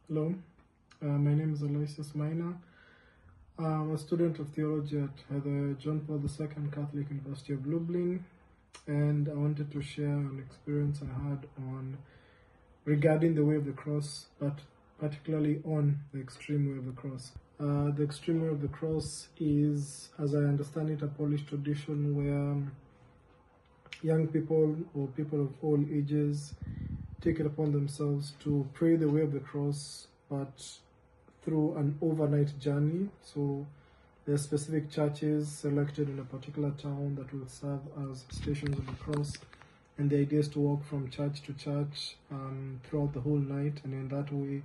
Hello, my name is Aloysius Minor. I'm a student of theology at the John Paul II Catholic University of Lublin, and I wanted to share an experience I had on regarding the way of the cross, but particularly on the extreme way of the cross. The extreme way of the cross is, as I understand it, a Polish tradition where young people or people of all ages take it upon themselves to pray the way of the cross, but through an overnight journey. So there are specific churches selected in a particular town that will serve as stations of the cross, and the idea is to walk from church to church throughout the whole night, and in that way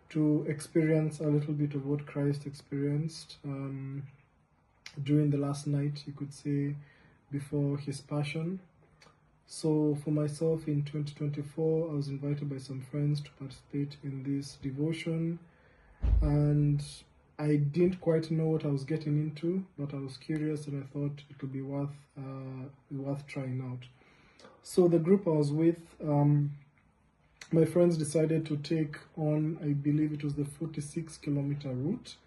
to experience a little bit of what Christ experienced during the last night, you could say, before his passion. So for myself in 2024, I was invited by some friends to participate in this devotion, and I didn't quite know what I was getting into, but I was curious and I thought it would be worth trying out. So the group I was with, my friends decided to take on, I believe it was the 46-kilometer route,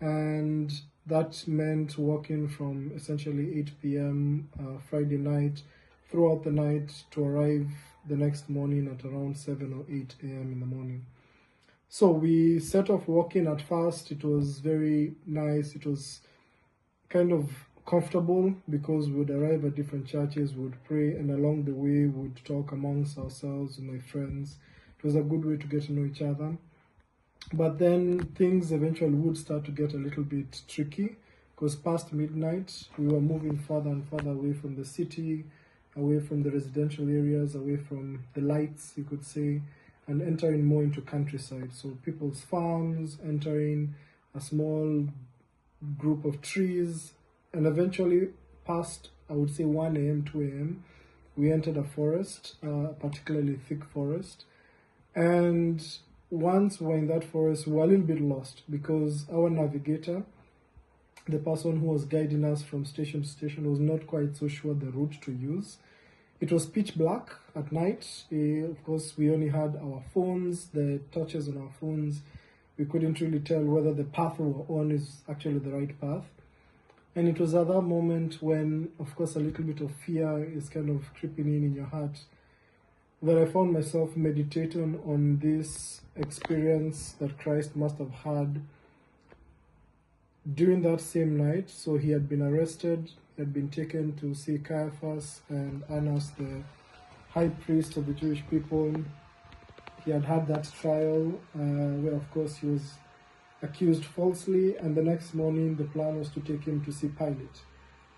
and that meant walking from essentially 8 p.m. Friday night throughout the night to arrive the next morning at around 7 or 8 a.m. in the morning. So we set off walking. At first it was very nice, it was kind of comfortable because we would arrive at different churches, we would pray, and along the way we would talk amongst ourselves and my friends. It was a good way to get to know each other. But then things eventually would start to get a little bit tricky, because past midnight we were moving further and further away from the city, away from the residential areas, away from the lights, you could say, and entering more into countryside. So people's farms, entering a small group of trees, and eventually past, I would say, 1 a.m., 2 a.m., we entered a forest, particularly thick forest. And once we were in that forest, we were a little bit lost because our navigator, the person who was guiding us from station to station, was not quite so sure the route to use. It was pitch black at night. Of course, we only had our phones, the torches on our phones. We couldn't really tell whether the path we were on is actually the right path. And it was at that moment when, of course, a little bit of fear is kind of creeping in your heart, that I found myself meditating on this experience that Christ must have had during that same night. So he had been arrested, he had been taken to see Caiaphas and Annas, the high priest of the Jewish people. He had had that trial where, of course, he was accused falsely, and the next morning the plan was to take him to see Pilate.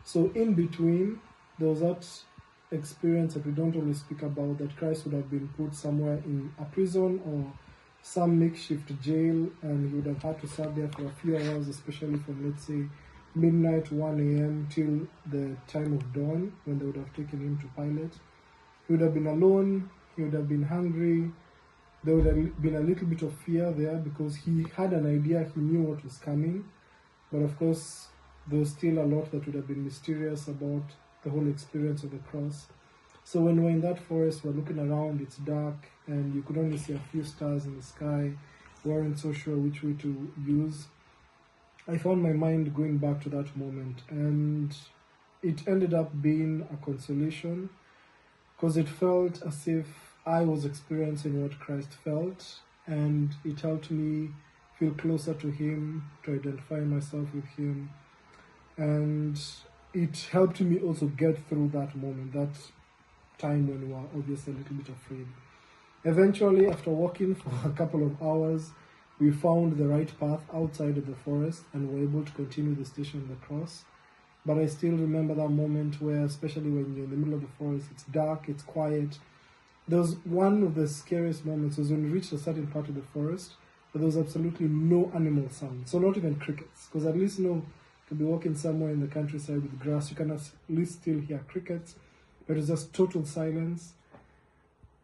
So in between, there was that experience that we don't always speak about, that Christ would have been put somewhere in a prison or some makeshift jail, and he would have had to serve there for a few hours, especially from, let's say, midnight, 1 a.m. till the time of dawn, when they would have taken him to Pilate. He would have been alone, he would have been hungry, there would have been a little bit of fear there because he had an idea, he knew what was coming, but of course there was still a lot that would have been mysterious about the whole experience of the cross. So when we're in that forest, we're looking around, it's dark, and you could only see a few stars in the sky. We weren't so sure which way to use. I found my mind going back to that moment, and it ended up being a consolation because it felt as if I was experiencing what Christ felt, and it helped me feel closer to him, to identify myself with him, and it helped me also get through that moment, that time when we were obviously a little bit afraid. Eventually, after walking for a couple of hours, we found the right path outside of the forest and were able to continue the station of the cross. But I still remember that moment where, especially when you're in the middle of the forest, it's dark, it's quiet. There was one of the scariest moments was when we reached a certain part of the forest, but there was absolutely no animal sound, so not even crickets, because at least, you could be walking somewhere in the countryside with grass, you can at least still hear crickets, but it was just total silence.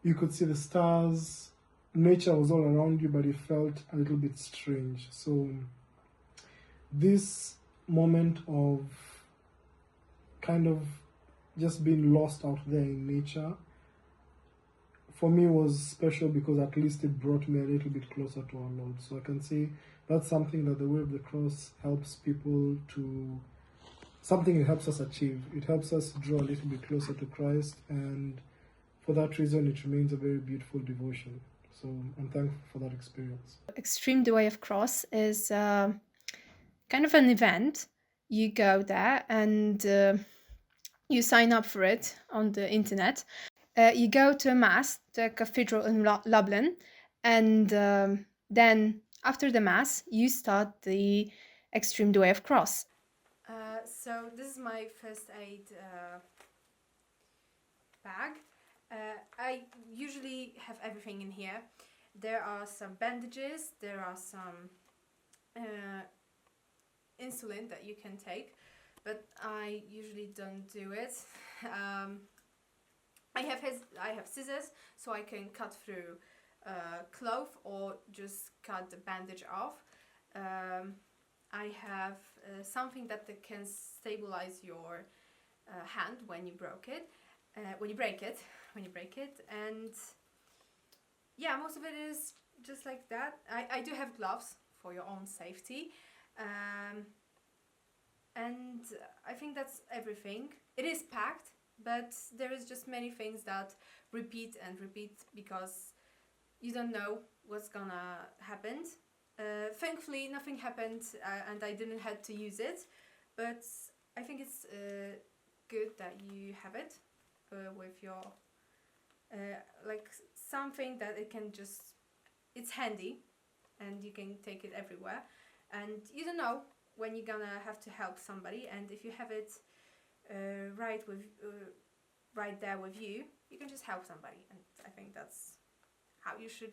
You could see the stars, nature was all around you, but it felt a little bit strange. So this moment of kind of just being lost out there in nature for me was special because at least it brought me a little bit closer to our Lord. So I can see that's something that the way of the cross helps people to, something it helps us achieve. It helps us draw a little bit closer to Christ, and for that reason it remains a very beautiful devotion. So I'm thankful for that experience. Extreme the Way of Cross is kind of an event. You go there and you sign up for it on the internet. You go to a mass, to a cathedral in Lublin, and then after the mass, you start the Extreme the Way of Cross. So this is my first aid bag. I usually have everything in here. There are some bandages, there are some insulin that you can take, but I usually don't do it. I have scissors, so I can cut through cloth or just cut the bandage off. I have something that can stabilize your hand when you break it, and yeah, most of it is just like that. I do have gloves for your own safety, and I think that's everything. It is packed, but there is just many things that repeat and repeat because you don't know what's gonna happen. Thankfully nothing happened and I didn't have to use it, but I think it's good that you have it with your like something that it's handy and you can take it everywhere, and you don't know when you're gonna have to help somebody, and if you have it right there with you, you can just help somebody, and I think that's how you should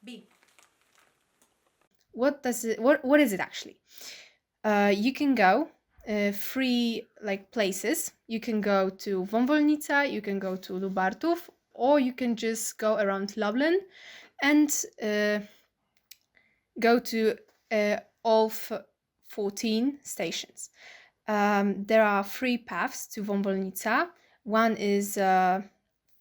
be. What is it actually? You can go three places. You can go to Wąwolnica, you can go to Lubartów, or you can just go around Lublin and go to all 14 stations. There are 3 paths to Wąwolnica. One is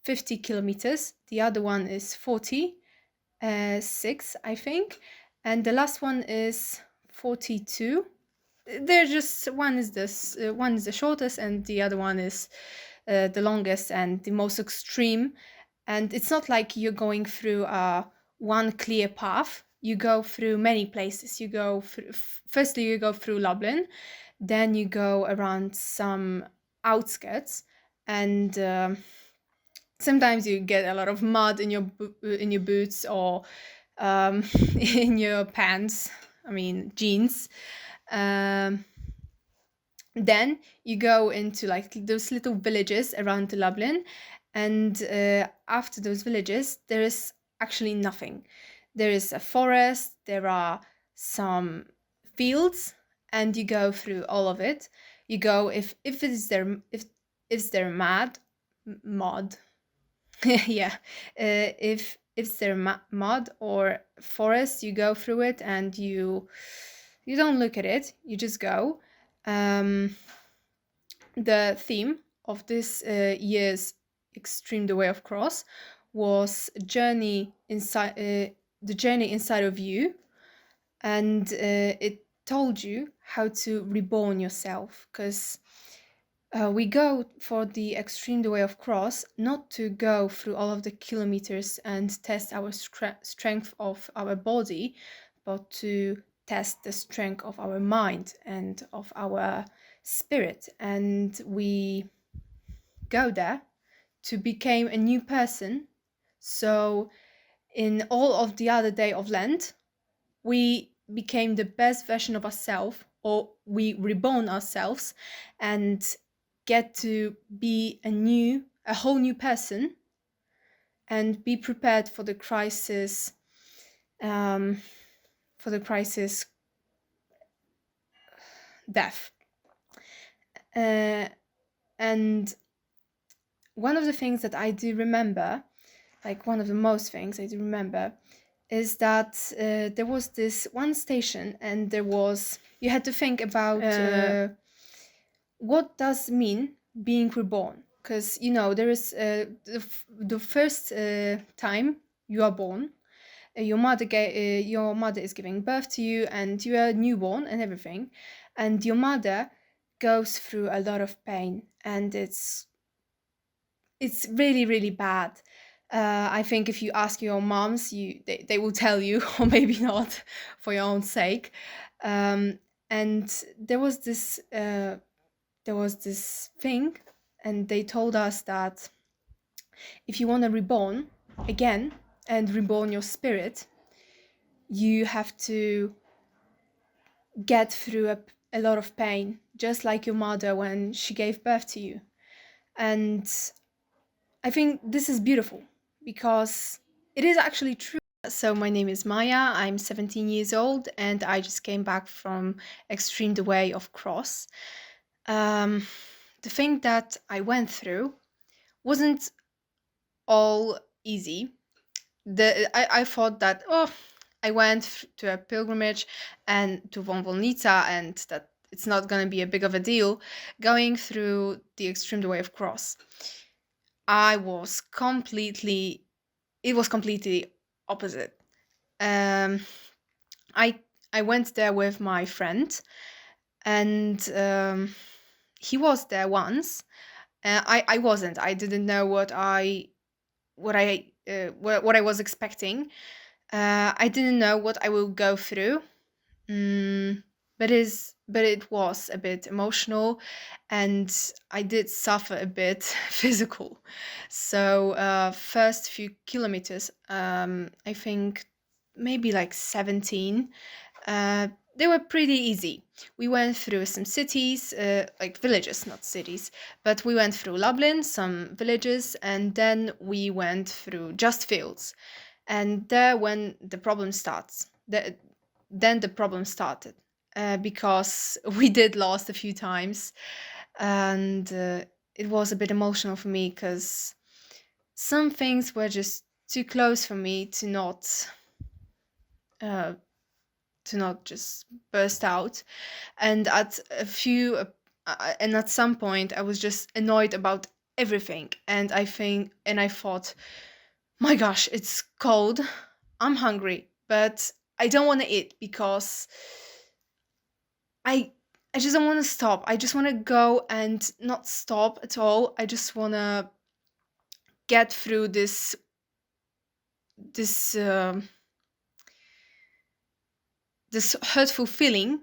50 kilometers, the other one is 46, I think, and the last one is 42. They're just one is the shortest, and the other one is the longest and the most extreme. And it's not like you're going through one clear path. You go through many places. You go firstly you go through Lublin, then you go around some outskirts, and sometimes you get a lot of mud in your boots or in your pants. I mean jeans. Then you go into those little villages around Lublin, and after those villages there is actually nothing. There is a forest, there are some fields, and you go through all of it. You go if it's there mud yeah, if there mud or forest, you go through it and you don't look at it, you just go. The theme of this year's Extreme the Way of Cross was the journey inside of you, and it told you how to reborn yourself, because we go for the Extreme the Way of Cross not to go through all of the kilometers and test our strength of our body, but to test the strength of our mind and of our spirit. And we go there to become a new person. So in all of the other day of Lent, we became the best version of ourselves, or we reborn ourselves and get to be a whole new person, and be prepared for the crisis death. And one of the things that I do remember, one of the most things I do remember, is that there was this one station, and you had to think about what does mean being reborn. because there is the first time you are born, your mother is giving birth to you, and you are newborn and everything, and your mother goes through a lot of pain, and it's really, really bad. I think if you ask your moms, they will tell you, or maybe not, for your own sake. Um, and there was this thing, and they told us that if you want to reborn again and reborn your spirit, you have to get through a lot of pain, just like your mother when she gave birth to you. And I think this is beautiful because it is actually true. So, my name is Maya. I'm 17 years old and I just came back from Extreme the Way of Cross. The thing that I went through wasn't all easy. I thought that, oh, I went to a pilgrimage and to Wąwolnica, and that it's not going to be a big of a deal going through the Extreme the Way of Cross. I was completely it was completely opposite. Um, I I went there with my friend, and he was there once. I wasn't. I didn't know what I was expecting. I didn't know what I will go through. Mm, but it was a bit emotional, and I did suffer a bit physical. So first few kilometers, I think maybe like 17, uh, they were pretty easy. We went through some cities, like villages, not cities, but we went through Lublin, some villages, and then we went through just fields. And there, when the problem starts, then the problem started, because we did lost a few times, and it was a bit emotional for me because some things were just too close for me uh, to not just burst out. And at some point I was just annoyed about everything, and I thought, my gosh, it's cold, I'm hungry, but I don't want to eat because I I just don't want to stop. I just want to go and not stop at all. I just want to get through this this hurtful feeling,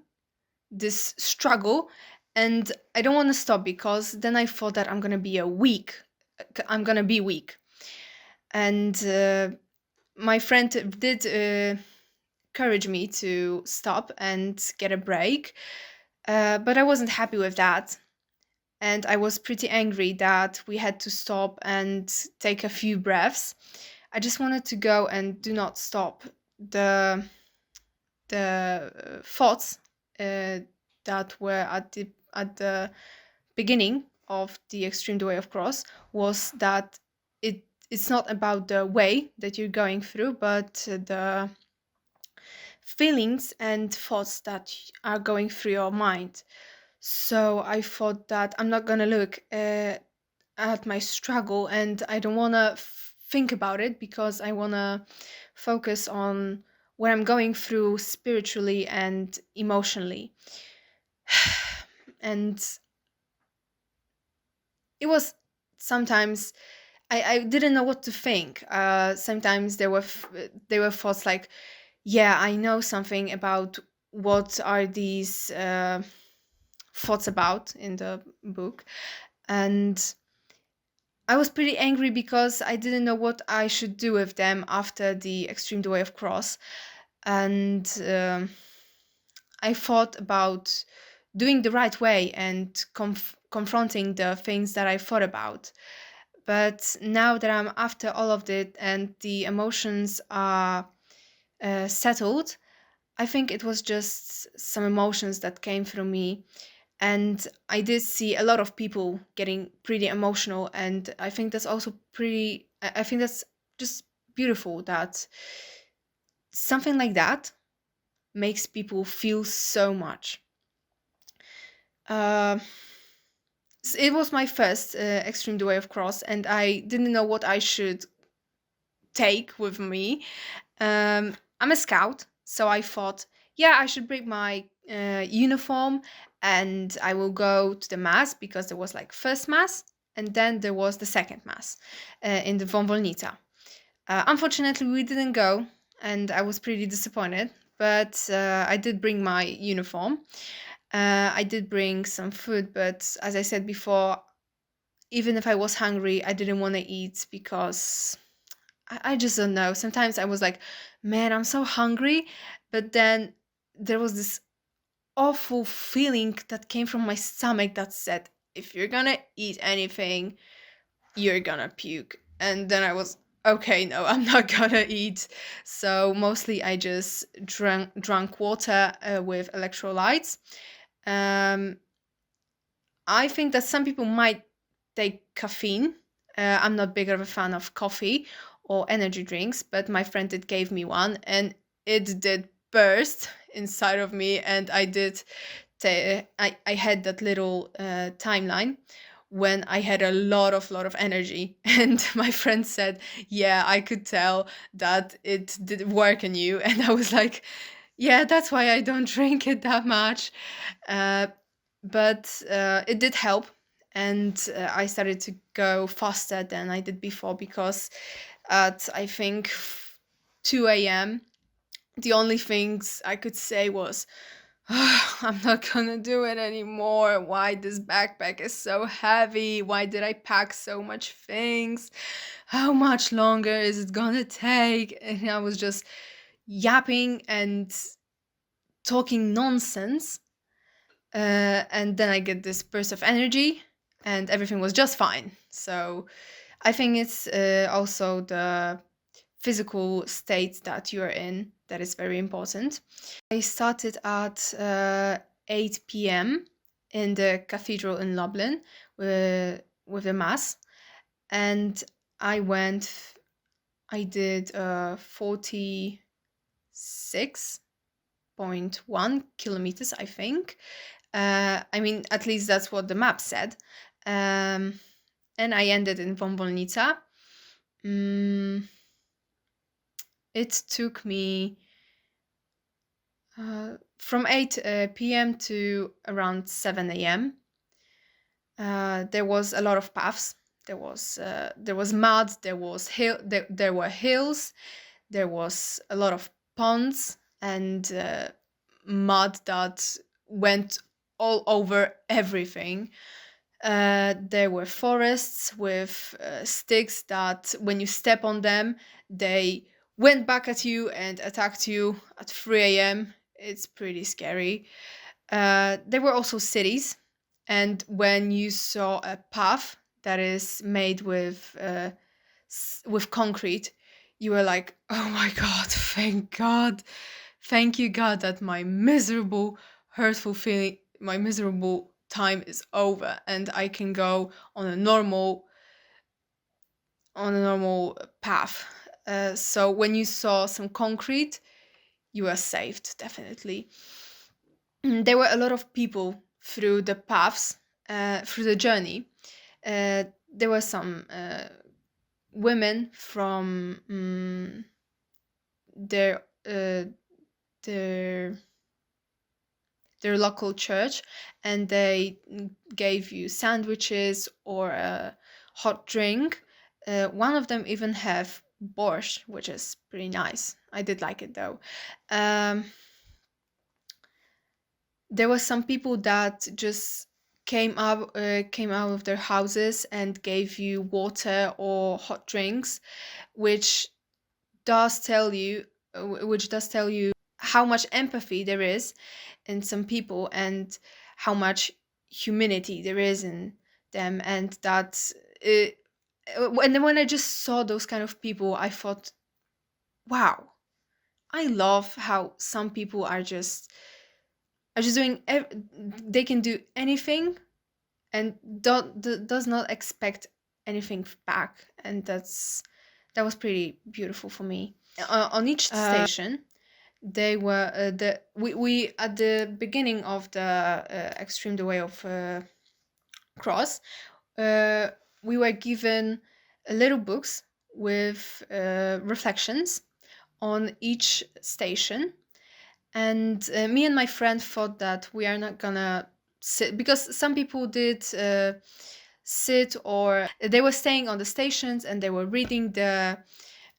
this struggle, and I don't want to stop because then I thought that I'm gonna be I'm gonna be weak. And my friend did encourage me to stop and get a break, but I wasn't happy with that. And I was pretty angry that we had to stop and take a few breaths. I just wanted to go and do not stop. The thoughts uh, that were at the beginning of the Extreme the Way of Cross was that it's not about the way that you're going through, but the feelings and thoughts that are going through your mind. So I thought that I'm not gonna look at my struggle, and I don't wanna think about it because I wanna focus on what I'm going through spiritually and emotionally. And it was sometimes I didn't know what to think. Sometimes there were thoughts like, yeah, I know something about what are these thoughts about in the book, and I was pretty angry because I didn't know what I should do with them after the Extreme the Way of Cross, and I thought about doing the right way and confronting the things that I thought about. But now that I'm after all of it and the emotions are settled, I think it was just some emotions that came through me. And I did see a lot of people getting pretty emotional. And I think that's also I think that's just beautiful that something like that makes people feel so much. Uh, It was my first extreme the way of cross, and I didn't know what I should take with me. I'm a scout, so I thought, yeah, I should bring my uniform, and I will go to the mass, because there was like first mass and then there was the second mass in the Von Volnita. Unfortunately, we didn't go, and I was pretty disappointed. But I did bring my uniform. I did bring some food, but as I said before, even if I was hungry, I didn't want to eat because I just don't know. Sometimes I was like, man, I'm so hungry. But then there was this awful feeling that came from my stomach that said, if you're gonna eat anything, you're gonna puke. And then I was, okay, no, I'm not gonna eat. So mostly I just drank water with electrolytes. Um, I think that some people might take caffeine. I'm not big of a fan of coffee or energy drinks, but my friend did gave me one, and it did burst inside of me, and I did. I had that little timeline when I had a lot of energy, and my friend said, "Yeah, I could tell that it did work on you," and I was like, "Yeah, that's why I don't drink it that much." Uh, but it did help, and I started to go faster than I did before, because at I think 2 a.m. the only things I could say was, I'm not gonna do it anymore. Why this backpack is so heavy? Why did I pack so much things? How much longer is it gonna take? And I was just yapping and talking nonsense. And then I get this burst of energy, and everything was just fine. So I think it's also the physical state that you're in that is very important. I started at 8 p.m. in the cathedral in Lublin with a mass, and I went. I did 46.1 kilometers, I think. I mean, at least that's what the map said. Um, and I ended in Von Volnica. Mm, it took me from 8 p.m. to around 7 a.m. There was a lot of paths. There was mud. There were hills. There was a lot of ponds and mud that went all over everything. There were forests with sticks that, when you step on them, they went back at you and attacked you at 3 a.m. It's pretty scary. There were also cities, and when you saw a path that is made with concrete, you were like, "Oh my God, thank you, God, that my miserable, hurtful feeling, my miserable time is over, and I can go on a normal path." So when you saw some concrete, you were saved, definitely. There were a lot of people through the paths, through the journey. There were some women from their their their local church, and they gave you sandwiches or a hot drink. One of them even have borscht, which is pretty nice. I did like it though. Um, there were some people that just came out of their houses and gave you water or hot drinks, which which does tell you how much empathy there is in some people, and how much humanity there is in them. And that and then when I just saw those kind of people, I thought, wow, I love how some people are just doing they can do anything, and does not expect anything back. And that was pretty beautiful for me. On each station, they were we at the beginning of the extreme the way of cross, we were given little books with reflections on each station. And me and my friend thought that we are not gonna sit, because some people did sit, or they were staying on the stations and they were reading the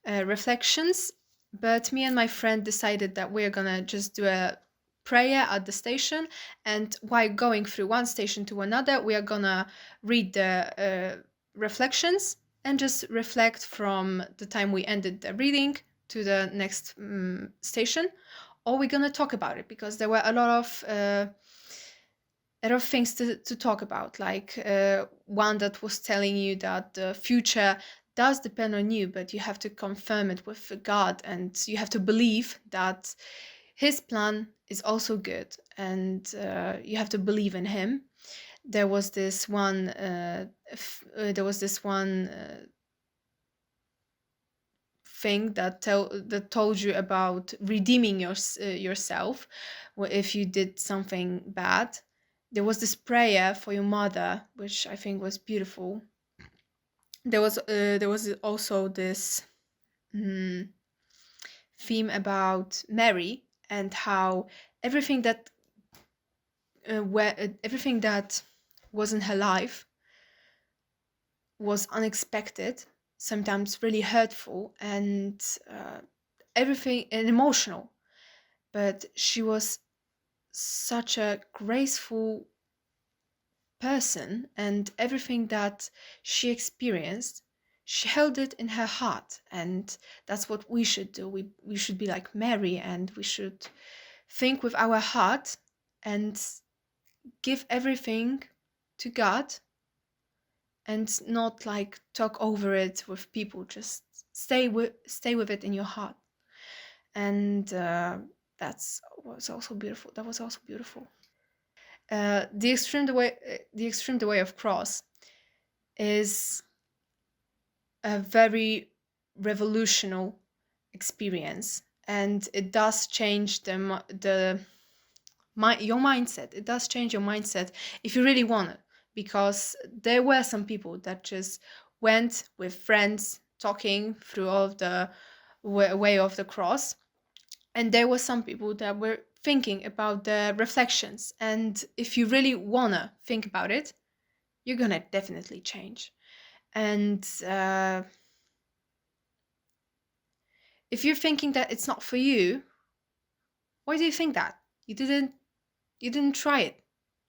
reflections. But me and my friend decided that we're gonna just do a prayer at the station, and while going through one station to another, we are gonna read the reflections and just reflect from the time we ended the reading to the next station. Or we're gonna talk about it, because there were a lot of things to talk about, like one that was telling you that the future does depend on you, but you have to confirm it with God, and you have to believe that his plan is also good, and you have to believe in him. There was this one thing that told you about redeeming yourself if you did something bad. There was this prayer for your mother, which I think was beautiful. There was also this theme about Mary, and how everything that everything that was in her life was unexpected, sometimes really hurtful, and everything and emotional. But she was such a graceful person, and everything that she experienced, she held it in her heart. And that's what we should do. We should be like Mary, and we should think with our heart and give everything to God, and not like talk over it with people. Just stay with it in your heart. And that was also beautiful. The extreme the way of cross is a very revolutionary experience, and it does change your mindset. It does change your mindset if you really want it, because there were some people that just went with friends talking through all of the way of the cross, and there were some people that were thinking about the reflections. And if you really wanna think about it, you're gonna definitely change. And if you're thinking that it's not for you, why do you think that? You didn't try it.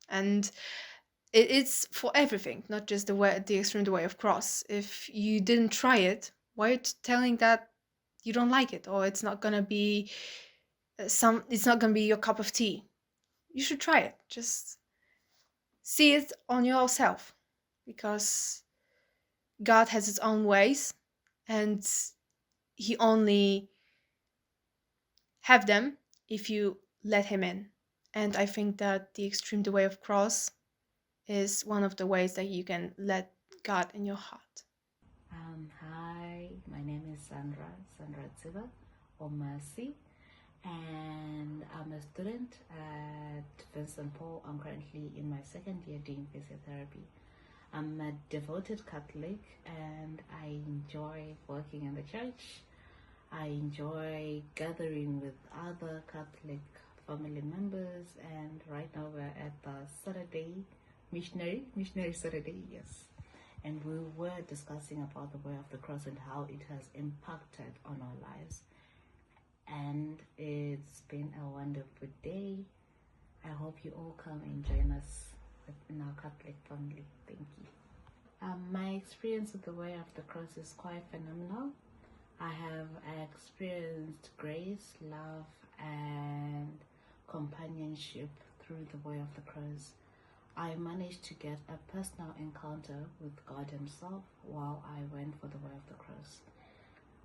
And it's for everything, not just the way of cross. If you didn't try it, why are you telling that you don't like it, or it's not gonna be it's not gonna be your cup of tea? You should try it. Just see it on yourself, because God has his own ways, and he only have them if you let him in. And I think that the way of cross is one of the ways that you can let God in your heart. Hi, my name is Sandra Tsiva, or Mercy, and I'm a student at Vincent Paul. I'm currently in my second year doing physiotherapy. I'm a devoted Catholic, and I enjoy working in the church. I enjoy gathering with other Catholic family members, and right now we're at the Saturday missionary Saturday, yes. And we were discussing about the way of the cross and how it has impacted on our lives. And it's been a wonderful day. I hope you all come and join us in our Catholic family. Thank you. My experience with the way of the cross is quite phenomenal. I have experienced grace, love, and companionship through the way of the cross. I managed to get a personal encounter with God himself while I went for the way of the cross.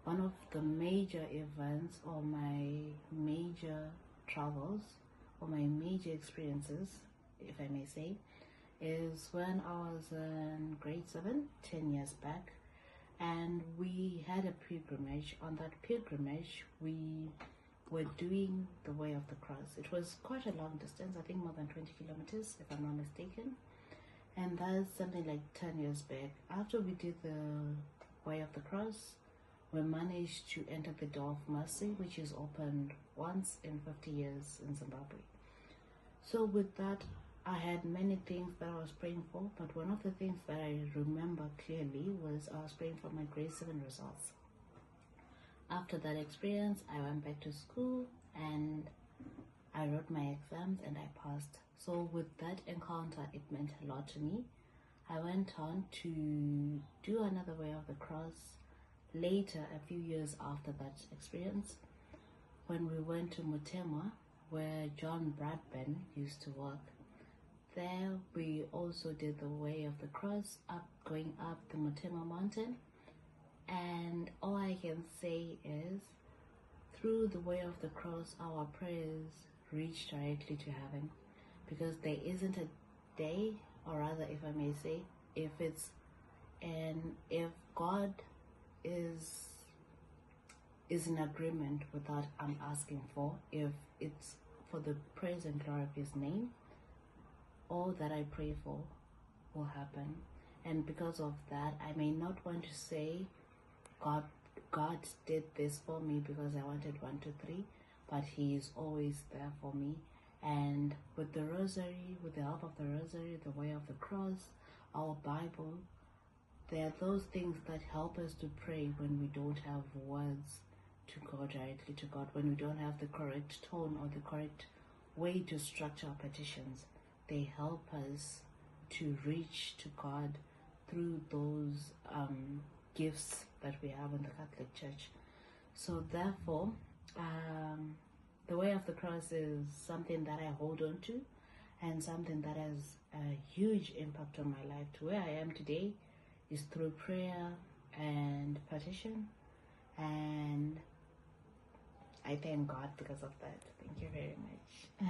One of the major events, or my major travels, or my major experiences, if I may say, is when I was in grade 7, 10 years back, and we had a pilgrimage. On that pilgrimage, we were doing the way of the cross. It was quite a long distance, I think more than 20 kilometers, if I'm not mistaken. And that's something like 10 years back. After we did the Way of the Cross, we managed to enter the Door of Mercy, which is opened once in 50 years in Zimbabwe. So with that, I had many things that I was praying for, but one of the things that I remember clearly was I was praying for my grade 7 results. After that experience, I went back to school and I wrote my exams and I passed. So with that encounter, it meant a lot to me. I went on to do another Way of the Cross later, a few years after that experience, when we went to Mutemwa, where John Bradburn used to work. There we also did the Way of the Cross, going up the Mutemwa mountain. And all I can say is, through the Way of the Cross, our prayers reach directly to heaven, because there isn't a day, or rather, if I may say, if God is in agreement with what I'm asking for, if it's for the praise and glory of His name, all that I pray for will happen. And because of that, I may not want to say God did this for me because I wanted 1, 2, 3, but He is always there for me. And with the rosary, with the help of the rosary, the Way of the Cross, our Bible, there are those things that help us to pray when we don't have words to go directly to God, when we don't have the correct tone or the correct way to structure our petitions. They help us to reach to God through those gifts that we have in the Catholic Church. So therefore, the Way of the Cross is something that I hold on to, and something that has a huge impact on my life. To where I am today is through prayer and petition, and I thank God because of that. Thank you very much.